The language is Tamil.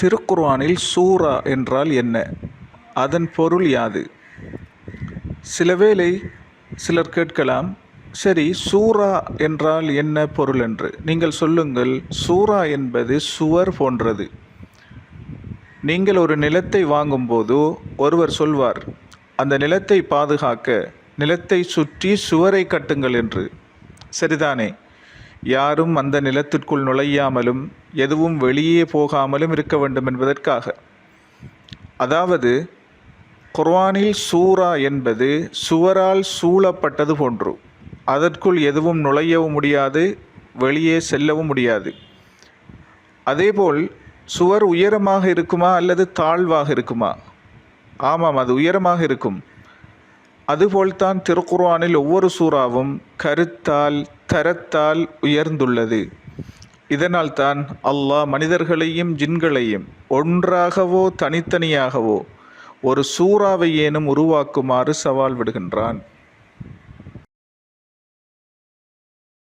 திருக்குர்ஆனில் சூரா என்றால் என்ன? அதன் பொருள் யாது? சிலவேளை சிலர் கேட்கலாம், சரி சூரா என்றால் என்ன பொருள் என்று. நீங்கள் சொல்லுங்கள், சூரா என்பது சுவர் போன்றது. நீங்கள் ஒரு நிலத்தை வாங்கும்போது ஒருவர் சொல்வார், அந்த நிலத்தை பாதுகாக்க நிலத்தை சுற்றி சுவரை கட்டுங்கள் என்று. சரிதானே? யாரும் அந்த நிலத்திற்குள் நுழையாமலும் எதுவும் வெளியே போகாமலும் இருக்க வேண்டும் என்பதற்காக. அதாவது குர்ஆனில் சூரா என்பது சுவரால் சூழப்பட்டது போன்று. அதற்குள் எதுவும் நுழையவும் முடியாது, வெளியே செல்லவும் முடியாது. அதேபோல் சுவர் உயரமாக இருக்குமா அல்லது தாழ்வாக இருக்குமா? ஆமாம், அது உயரமாக இருக்கும். அதுபோல்தான் திருக்குர்ஆனில் ஒவ்வொரு சூறாவும் கருத்தால் தரத்தால் உயர்ந்துள்ளது. இதனால் தான் அல்லாஹ் மனிதர்களையும் ஜின்களையும் ஒன்றாகவோ தனித்தனியாகவோ ஒரு சூறாவை ஏனும் உருவாக்குமாறு சவால் விடுகின்றான்.